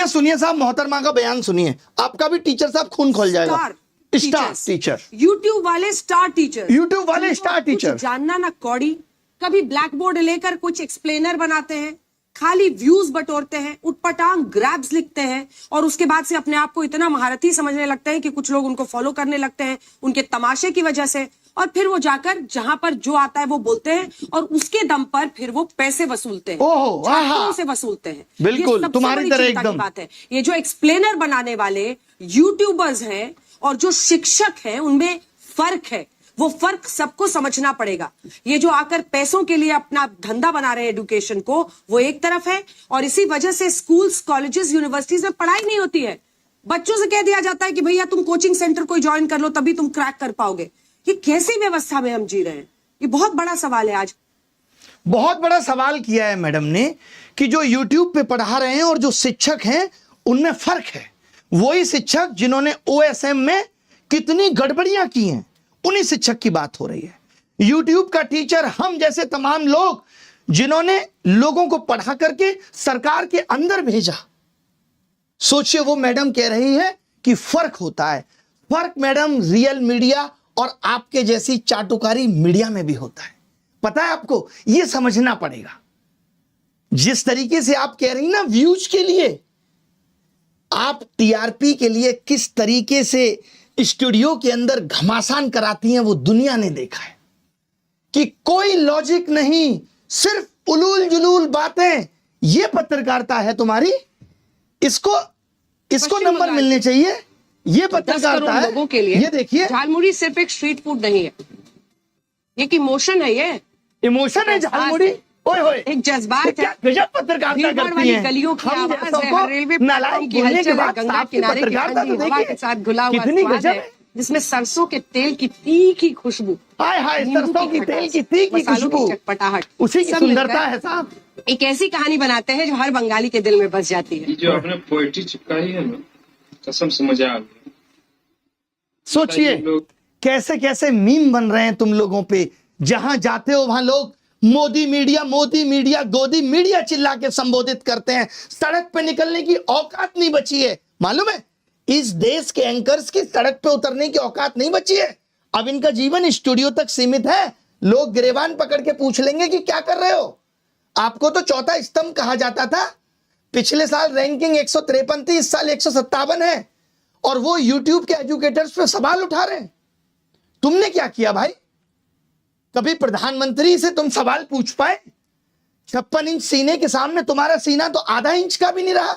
सुनिए साहब, मोहतरमा का बयान सुनिए, आपका भी टीचर साहब खून खोल जाएगा। स्टार टीचर, यूट्यूब वाले स्टार टीचर, यूट्यूब वाले स्टार टीचर, जानना ना कौड़ी, कभी ब्लैक बोर्ड लेकर कुछ एक्सप्लेनर बनाते हैं, खाली व्यूज बटोरते हैं, उटपटांग ग्रैब्स लिखते हैं और उसके बाद से अपने आप को इतना महारथी समझने लगते हैं कि कुछ लोग उनको फॉलो करने लगते हैं उनके तमाशे की वजह से, और फिर वो जाकर जहां पर जो आता है वो बोलते हैं और उसके दम पर फिर वो पैसे वसूलते हैं, छात्रों से वसूलते हैं। बिल्कुल तुम्हारी तरह एकदम बात है। ये जो एक्सप्लेनर बनाने वाले यूट्यूबर्स हैं और जो शिक्षक हैं उनमें फर्क है, वो फर्क सबको समझना पड़ेगा। ये जो आकर पैसों के लिए अपना धंधा बना रहे हैं एजुकेशन को, वो एक तरफ है, और इसी वजह से स्कूल्स, कॉलेजेस, यूनिवर्सिटीज में पढ़ाई नहीं होती है। बच्चों से कह दिया जाता है कि भैया तुम कोचिंग सेंटर कोई ज्वाइन कर लो तभी तुम क्रैक कर पाओगे। ये कैसी व्यवस्था में हम जी रहे हैं? ये बहुत बड़ा सवाल है। आज बहुत बड़ा सवाल किया है मैडम ने कि जो यूट्यूब पे पढ़ा रहे हैं और जो शिक्षक हैं उनमें फर्क है। वही शिक्षक जिन्होंने ओएसएम में कितनी गड़बड़ियां की हैं, उन्हीं शिक्षक की बात हो रही है। यूट्यूब का टीचर हम जैसे तमाम लोग जिन्होंने लोगों को पढ़ा करके सरकार के अंदर भेजा। सोचिए, वो मैडम कह रही है कि फर्क होता है। फर्क मैडम रियल मीडिया और आपके जैसी चाटुकारी मीडिया में भी होता है। पता है आपको, यह समझना पड़ेगा। जिस तरीके से आप कह रही ना व्यूज के लिए, आप टीआरपी के लिए किस तरीके से स्टूडियो के अंदर घमासान कराती हैं वो दुनिया ने देखा है कि कोई लॉजिक नहीं, सिर्फ उलूल जुलूल बातें। ये पत्रकारिता है तुम्हारी, इसको नंबर मिलने चाहिए। ये पत्रकारिता है लोगों के लिए। ये देखिए, झालमुड़ी सिर्फ एक स्ट्रीट फूड नहीं है, ये एक इमोशन है। ये इमोशन है झालमुड़ी, ओए होए, एक जज्बात है। गजब पत्रकारिता करती हैं। गलियों की हम आवाज जैसों है, को हर रेलवे नालायक की बोलने के हलचल है, बाद गंगा आपकी किनारे की पत्रकारिता ठंडी तो हवा देखिए के साथ घुला हुआ कितनी स्वाद गजब है, है। जिसमें सरसों के तेल की तीखी खुशबू, हाय हाय, नींबू सरसों की तेल की तीखी मसालों की खुशबू, चटपटाहट, उसी की सब सुंदरता मिलकर है साहब। एक ऐसी कहानी बनाते हैं जो हर बंगाली के दिल में बस जाती है। जो आपने पोएट्री चिपकाई है ना, कसम से मजा आ गया। सोचिए कैसे कैसे मीम बन रहे हैं तुम लोगों पे। जहां जाते हो वहां लोग मोदी मीडिया गोदी मीडिया चिल्ला के संबोधित करते हैं। सड़क पे निकलने की औकात नहीं बची है। मालूम है, इस देश के एंकर्स की सड़क पे उतरने की औकात नहीं बची है। अब इनका जीवन स्टूडियो तक सीमित है। लोग गिरेबान पकड़ के पूछ लेंगे कि क्या कर रहे हो। आपको तो चौथा स्तंभ कहा जाता था। पिछले साल रैंकिंग 153 थी, इस साल 157 है, और वो यूट्यूब के एजुकेटर्स पे सवाल उठा रहे हैं। तुमने क्या किया भाई? कभी प्रधानमंत्री से तुम सवाल पूछ पाए? 56 इंच सीने के सामने तुम्हारा सीना तो आधा इंच का भी नहीं रहा।